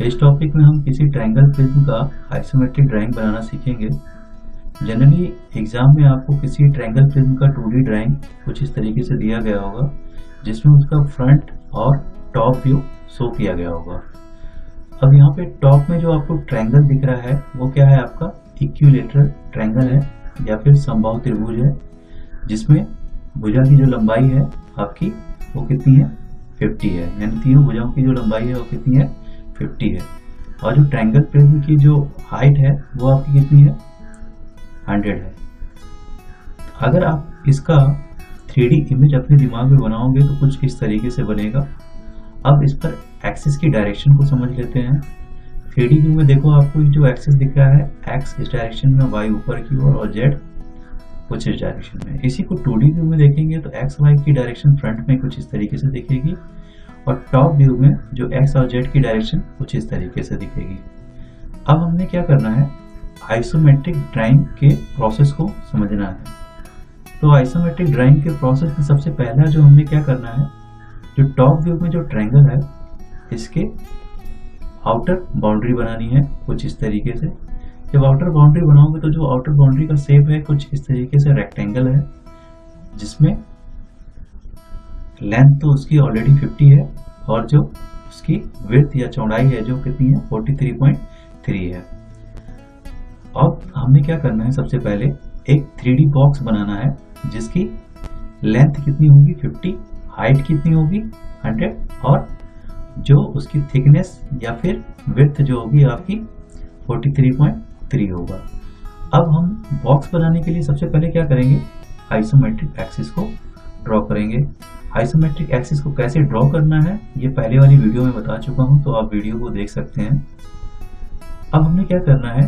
इस टॉपिक में हम किसी ट्रायंगल प्रिज्म का आइसोमेट्रिक ड्राइंग बनाना सीखेंगे। जनरली एग्जाम में आपको किसी ट्रायंगल प्रिज्म का 2D ड्राइंग कुछ इस तरीके से दिया गया होगा, जिसमें उसका फ्रंट और टॉप व्यू शो किया गया होगा। अब यहाँ पे टॉप में जो आपको ट्रायंगल दिख रहा है वो क्या है, आपका इक्विलेटरल ट्रायंगल है या फिर समबाहु त्रिभुज है, जिसमें भुजा की जो लंबाई है आपकी वो कितनी है, 50 है। यानी तीनों भुजाओं की जो लंबाई है वो कितनी है, 50 है। और जो ट्रायंगल प्रिज्म की जो हाइट है वो आपकी कितनी है, 100 है। अगर आप इसका 3D इमेज अपने दिमाग में बनाओगे तो कुछ इस तरीके से बनेगा। अब इस पर एक्सिस की डायरेक्शन को समझ लेते हैं। 3D व्यू में देखो, आपको जो एक्सिस दिख रहा है, एक्स इस डायरेक्शन में, वाई ऊपर की ओर और जेड कुछ इस डायरेक्शन में। इसी को 2D व्यू में देखेंगे तो एक्स वाई की डायरेक्शन फ्रंट में कुछ इस तरीके से दिखेगी, और टॉप व्यू में जो एक्स और जेड की डायरेक्शन कुछ इस तरीके से दिखेगी। अब हमने क्या करना है, आइसोमेट्रिक ड्राइंग के प्रोसेस को समझना है। तो आइसोमेट्रिक ड्राइंग के प्रोसेस में सबसे पहला जो हमने क्या करना है, जो टॉप व्यू में जो ट्रायंगल है इसके आउटर बाउंड्री बनानी है कुछ इस तरीके से। जब आउटर बाउंड्री बनाओगे तो जो आउटर बाउंड्री का शेप है कुछ इस तरीके से रेक्टेंगल है, जिसमें लेंथ तो उसकी ऑलरेडी 50 है और जो उसकी विड्थ या चौड़ाई है जो कितनी है, 43.3 है। अब हमने क्या करना है, सबसे पहले एक 3D बॉक्स बनाना है जिसकी लेंथ कितनी होगी, 50, हाइट कितनी होगी, 100, और जो उसकी थिकनेस या फिर विड्थ जो होगी आपकी 43.3 होगा। अब हम बॉक्स बनाने के लिए सबसे पहले क्या करेंगे, आइसोमेट्रिक एक्सिस को ड्रॉ करेंगे। आइसोमेट्रिक एक्सिस को कैसे ड्रॉ करना है ये पहले वाली वीडियो में बता चुका हूं, तो आप वीडियो को देख सकते हैं। अब हमने क्या करना है,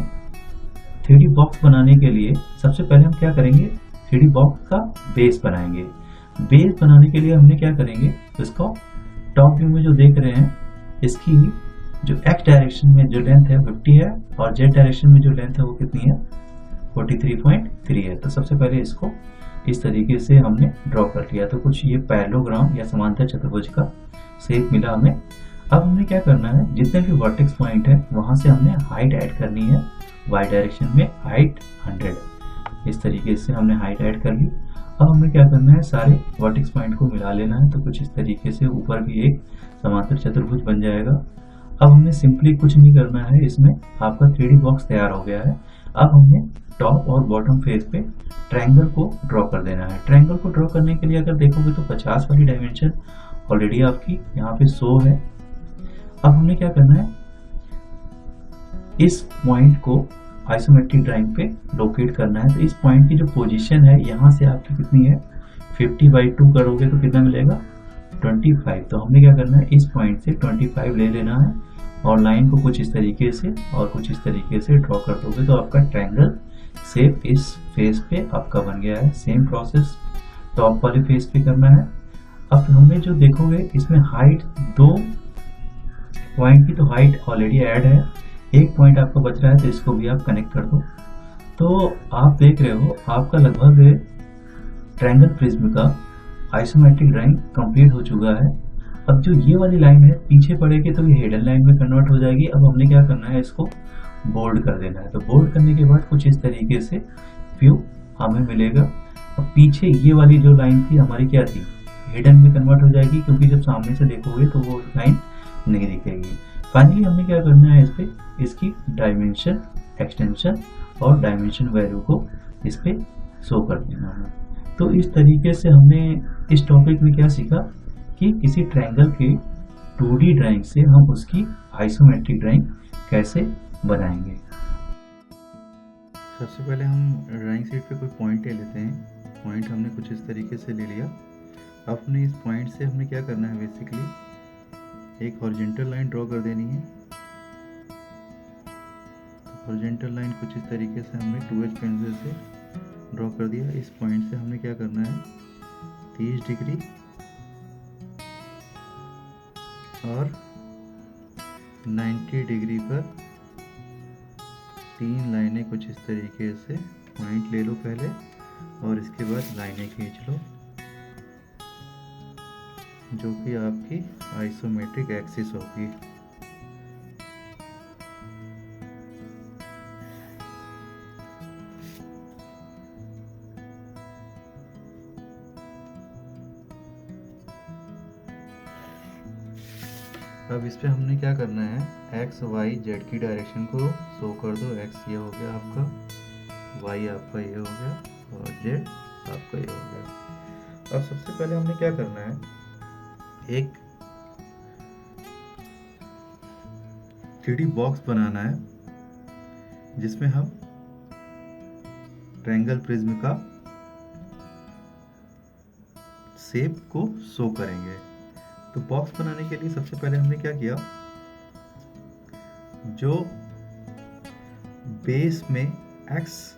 3D बॉक्स बनाने के लिए सबसे पहले हम क्या करेंगे, 3D बॉक्स का बेस बनाएंगे। बेस बनाने के लिए हमने क्या करेंगे, इसको टॉप व्यू में जो देख रहे हैं इसकी जो एक्स डायरेक्शन में जो लेंथ है 50 है, और जेड डायरेक्शन में जो लेंथ है वो कितनी है, 43.3 है। तो सबसे पहले इसको इस तरीके से हमने ड्रॉ कर लिया, तो कुछ ये पैरेललोग्राम या समांतर चतुर्भुज का शेप मिला हमें। अब हमने क्या करना है, जितने भी वर्टेक्स पॉइंट है वहां से हमने हाइट ऐड करनी है। वाई डायरेक्शन में हाइट 100, इस तरीके से हमने हाइट ऐड कर ली। अब हमें क्या करना है, सारे वर्टेक्स पॉइंट को मिला लेना है, तो कुछ इस तरीके से ऊपर भी एक समांतर चतुर्भुज बन जाएगा। अब हमने सिंपली कुछ नहीं करना है, इसमें आपका 3D बॉक्स तैयार हो गया है। अब हमने टॉप और बॉटम फेस पे ट्रायंगल को ड्रॉ कर देना है। ट्रायंगल को ड्रॉ करने के लिए अगर देखोगे तो 50 वाली डायमेंशन ऑलरेडी आपकी यहाँ पे शो है। अब हमने क्या करना है, इस पॉइंट को आइसोमेट्रिक ड्राइंग पे लोकेट करना है। तो इस पॉइंट की जो पोजीशन है यहाँ से आपकी कितनी है, 50/2 करोगे तो कितना मिलेगा, 25। तो हमने क्या करना है, इस पॉइंट से 25 ले लेना है और लाइन को कुछ इस तरीके से और कुछ इस तरीके से ड्रॉ कर दोगे तो आपका ट्रायंगल शेप इस फेस पे आपका बन गया है। सेम प्रोसेस टॉप वाले फेस पे करना है। अब हमें जो देखोगे इसमें हाइट, दो पॉइंट की तो हाइट ऑलरेडी ऐड है, एक पॉइंट आपका बच रहा है तो इसको भी आप कनेक्ट कर दो। तो आप देख रहे हो आपका लगभग ट्रायंगल प्रिज्म का आइसोमेट्रिक ड्राइंग कंप्लीट हो चुका है। अब जो ये वाली लाइन है पीछे पड़ेगी तो ये हिडन लाइन में कन्वर्ट हो जाएगी। अब हमने क्या करना है, इसको बोल्ड कर देना है। तो बोल्ड करने के बाद कुछ इस तरीके से व्यू हमें मिलेगा। अब पीछे ये वाली जो लाइन थी हमारी क्या थी, हिडन में कन्वर्ट हो जाएगी, क्योंकि जब सामने से देखोगे तो वो लाइन नहीं दिखेगी। फाइनली हमें क्या करना है, इस पे इसकी डायमेंशन, एक्सटेंशन और डायमेंशन वैल्यू को इस पे शो कर देना है। तो इस तरीके से हमने इस टॉपिक में क्या सीखा कि किसी ट्रायंगल के 2D ड्राइंग से हम उसकी आइसोमेट्रिक ड्राइंग कैसे बनाएंगे। सबसे पहले हम ड्राइंग शीट पे कोई पॉइंट ले लेते हैं। पॉइंट हमने कुछ इस तरीके से ले लिया। अब हमने इस पॉइंट से हमने क्या करना है, बेसिकली एक हॉरिजॉन्टल लाइन ड्रॉ कर देनी है। हॉरिजॉन्टल लाइन कुछ इस तरीके से हमने 2H पेंसिल से ड्रॉ कर दिया। इस पॉइंट से हमने क्या करना है, 30 डिग्री और 90 डिग्री पर 3 लाइनें कुछ इस तरीके से पॉइंट ले लो पहले, और इसके बाद लाइनें खींच लो जो कि आपकी आइसोमेट्रिक एक्सिस होगी। अब इस पे हमने क्या करना है, एक्स वाई जेड की डायरेक्शन को शो कर दो। एक्स ये हो गया आपका, वाई आपका ये हो गया, और जेड आपका ये हो गया। अब सबसे पहले हमने क्या करना है, एक 3D बॉक्स बनाना है जिसमें हम ट्रायंगल प्रिज्म का शेप को शो करेंगे। तो बॉक्स बनाने के लिए सबसे पहले हमने क्या किया, जो बेस में एक्स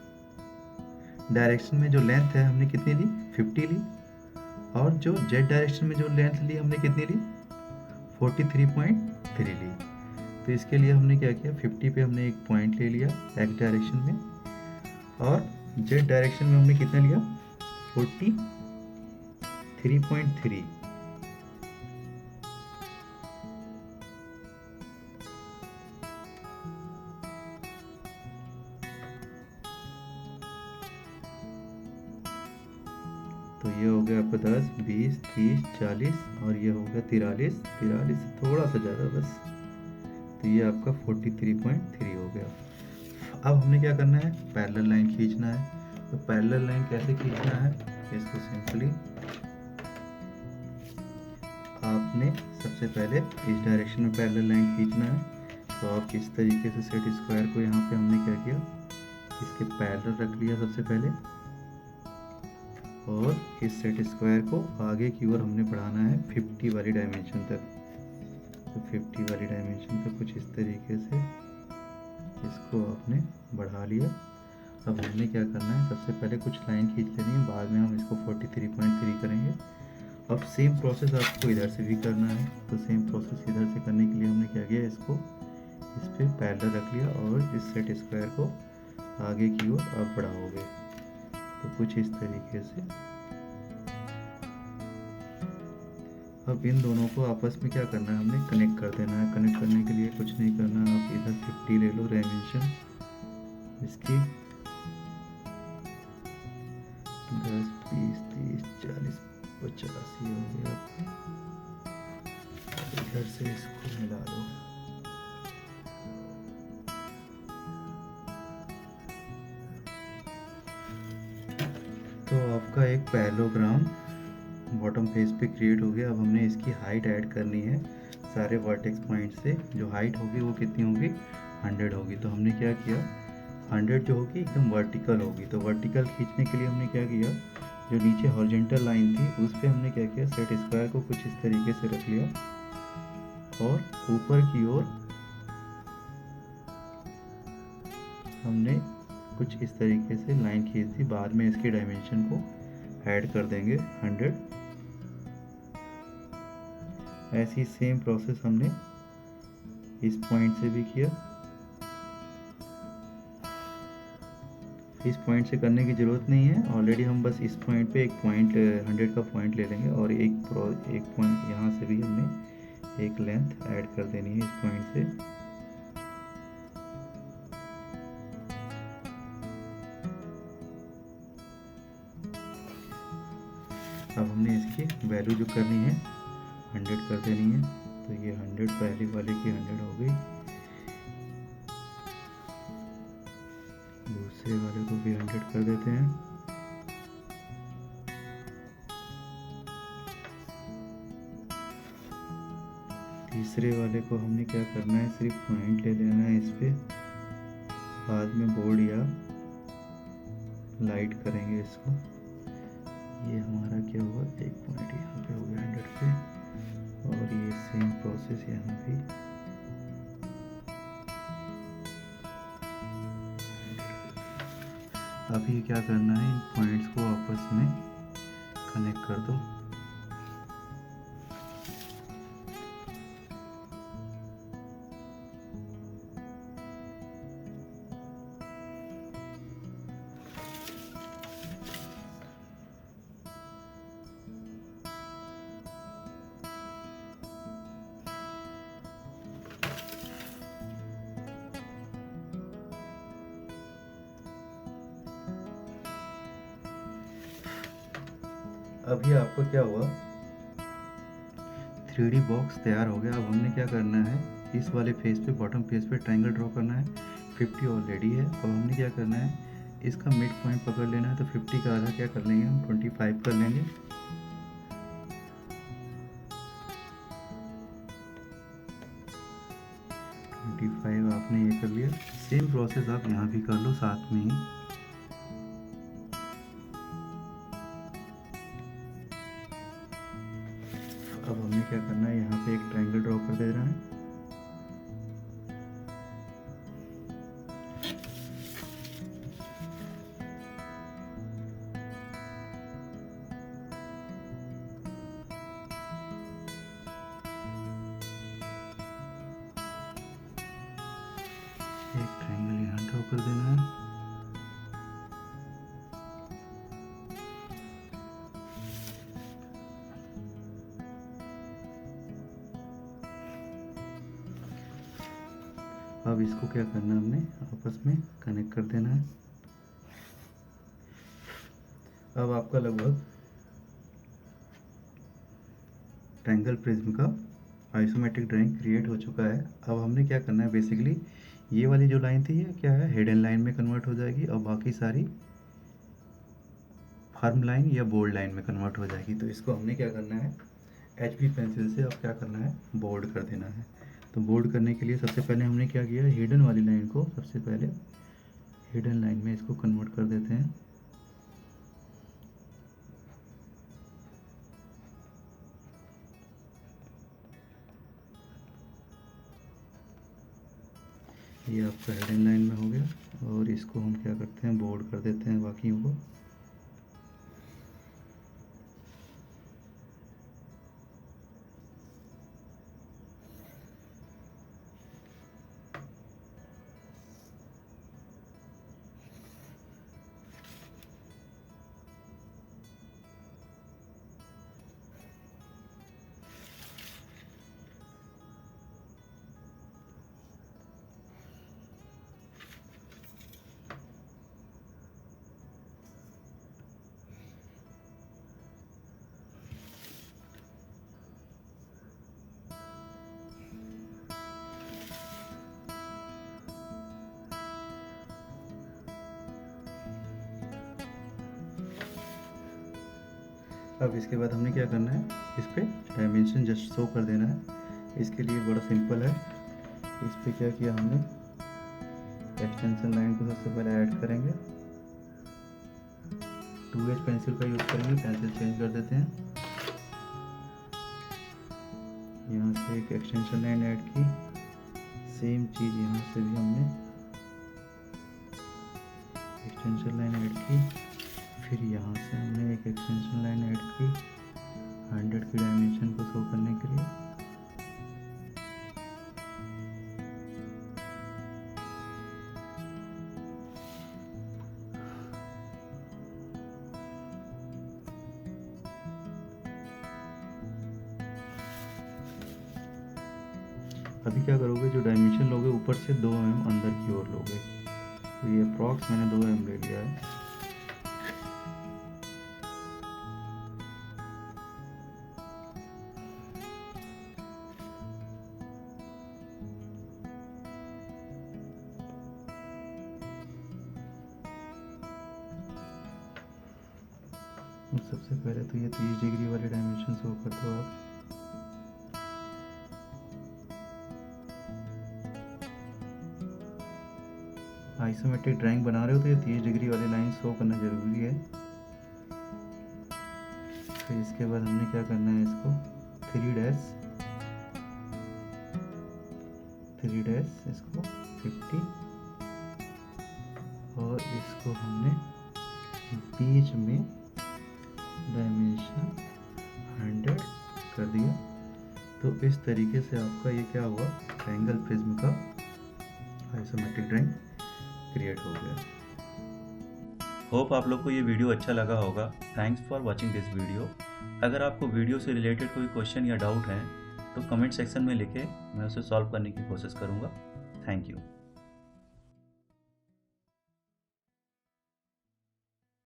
डायरेक्शन में जो लेंथ है हमने कितनी ली, 50 ली, और जो जेड डायरेक्शन में जो लेंथ ली हमने कितनी ली, 43.3 ली। तो इसके लिए हमने क्या किया, 50 पे हमने एक पॉइंट ले लिया एक्स डायरेक्शन में, और जेड डायरेक्शन में हमने कितना लिया, 43.3। तो ये हो गया आपका 10, 20, 30, 40, और ये हो गया 43, 43 से थोड़ा सा ज़्यादा बस। तो ये आपका 43.3 हो गया। अब हमने क्या करना है, पैरेलल लाइन खींचना है। तो पैरेलल लाइन कैसे खींचना है, इसको सिंपली आपने सबसे पहले इस डायरेक्शन में पैरेलल लाइन खींचना है। तो आप इस तरीके से सेट स्क्वायर को यहाँ पे हमने क्या किया, इसके पैरेलल रख लिया सबसे पहले, और इस सेट स्क्वायर को आगे की ओर हमने बढ़ाना है 50 वाली डायमेंशन तक। तो 50 वाली डायमेंशन तक कुछ इस तरीके से इसको आपने बढ़ा लिया। अब हमने क्या करना है, सबसे पहले कुछ लाइन खींच लेनी है, बाद में हम इसको 43.3 करेंगे। अब सेम प्रोसेस आपको इधर से भी करना है। तो सेम प्रोसेस इधर से करने के लिए हमने क्या किया, इसको इस पर पैरेलल रख लिया, और इस सेट स्क्वायर को आगे की ओर आप बढ़ाओगे। तो कुछ इस तरीके से। अब इन दोनों को आपस में क्या करना है, हमने कनेक्ट कर देना है। कनेक्ट करने के लिए कुछ नहीं करना, आप इधर 50 ले लो डायमेंशन इसकी, 10, 20, 30, 40, 50 हो गया आपका। इधर से इसको मिला लो। तो आपका एक पैरेललोग्राम बॉटम फेस पे क्रिएट हो गया। अब हमने इसकी हाइट ऐड करनी है सारे वर्टेक्स पॉइंट से। जो हाइट होगी वो कितनी होगी, 100 होगी। तो हमने क्या किया, 100 जो होगी एकदम वर्टिकल होगी। तो वर्टिकल खींचने के लिए हमने क्या किया, जो नीचे हॉरिजॉन्टल लाइन थी उस पर हमने क्या किया, सेट स्क्वायर को कुछ इस तरीके से रख लिया, और ऊपर की ओर हमने कुछ इस तरीके से लाइन खींच दी। बाद में इसके डायमेंशन को ऐड कर देंगे 100। ऐसी सेम प्रोसेस हमने इस पॉइंट से भी किया। इस पॉइंट से करने की ज़रूरत नहीं है, ऑलरेडी हम बस इस पॉइंट पे एक पॉइंट 100 का पॉइंट ले लेंगे, और एक पॉइंट यहाँ से भी हमने एक लेंथ ऐड कर देनी है इस पॉइंट से। अब हमने इसकी वैल्यू जो करनी है 100 कर देनी है। तो ये 100 पहले वाले की 100 हो गई, दूसरे वाले को भी 100 कर देते हैं। तीसरे वाले को हमने क्या करना है, सिर्फ पॉइंट ले लेना है इस पे, बाद में बोर्ड या लाइट करेंगे इसको। ये हमारा क्या हुआ, एक पॉइंट यहाँ पे हो गया 100 पे, और ये सेम प्रोसेस यहाँ पे। अभी क्या करना है, इन पॉइंट्स को आपस में कनेक्ट कर दो। अभी आपको क्या हुआ, 3D बॉक्स तैयार हो गया। अब हमने क्या करना है, इस वाले फेस पे, बॉटम फेस पे ट्रायंगल ड्रॉ करना है। 50 ऑलरेडी है। अब हमने क्या करना है, इसका मिड पॉइंट पकड़ लेना है। तो 50 का आधा क्या कर लेंगे हम, 25 कर लेंगे। आपने ये कर लिया। सेम प्रोसेस आप यहाँ भी कर लो साथ में ही। अब हमें क्या करना है, यहाँ पे एक ट्रायंगल ड्रॉ कर दे रहा है। एक ट्रायंगल यहाँ ड्रॉ कर देना है। अब इसको क्या करना है, हमने आपस में कनेक्ट कर देना है। अब आपका लगभग ट्रायंगल प्रिज्म का आइसोमेट्रिक ड्राइंग क्रिएट हो चुका है। अब हमने क्या करना है, बेसिकली ये वाली जो लाइन थी ये क्या है, हिडन लाइन में कन्वर्ट हो जाएगी और बाकी सारी फर्म लाइन या बोल्ड लाइन में कन्वर्ट हो जाएगी। तो इसको हमने क्या करना है, HB पेंसिल से अब क्या करना है, बोल्ड कर देना है। तो बोल्ड करने के लिए सबसे पहले हमने क्या किया, हिडन वाली लाइन को सबसे पहले हिडन लाइन में इसको कन्वर्ट कर देते हैं। ये आपका हिडन लाइन में हो गया। और इसको हम क्या करते हैं, बोल्ड कर देते हैं बाकियों को। अब इसके बाद हमने क्या करना है, इस पर डायमेंशन जस्ट शो कर देना है। इसके लिए बड़ा सिंपल है। इस पर क्या किया हमने, एक्सटेंशन लाइन को सबसे पहले ऐड करेंगे। 2H पेंसिल का यूज़ करेंगे, पेंसिल चेंज कर देते हैं। यहाँ से एक एक्सटेंशन लाइन ऐड की, सेम चीज़ यहाँ से भी हमने एक्सटेंशन लाइन ऐड की। फिर यहाँ से हमने एक एक्सटेंशन लाइन ऐड की 100 की डायमेंशन को शो करने के लिए। अभी क्या करोगे, जो डायमेंशन लोगे ऊपर से 2 mm अंदर की ओर लोगे। तो ये अप्रॉक्स मैंने 2 mm ले लिया है। सबसे पहले तो ये 30 डिग्री वाली डायमेंशन शो कर दो आप। आइसोमेट्रिक ड्राइंग बना रहे हो तो ये 30 डिग्री वाली लाइन शो करना जरूरी है। फिर इसके बाद हमने क्या करना है, इसको 3 डैश इसको 50 और इसको हमने बीच में डायमेंशन 100 कर दिया। तो इस तरीके से आपका ये क्या हुआ, ट्रायंगल प्रिज्म का आइसोमेट्रिक ड्राइंग क्रिएट हो गया। होप आप लोग को ये वीडियो अच्छा लगा होगा। Thanks for watching this video. अगर आपको वीडियो से रिलेटेड कोई क्वेश्चन या डाउट है तो कमेंट सेक्शन में लिखे, मैं उसे सॉल्व करने की कोशिश करूँगा। Thank you.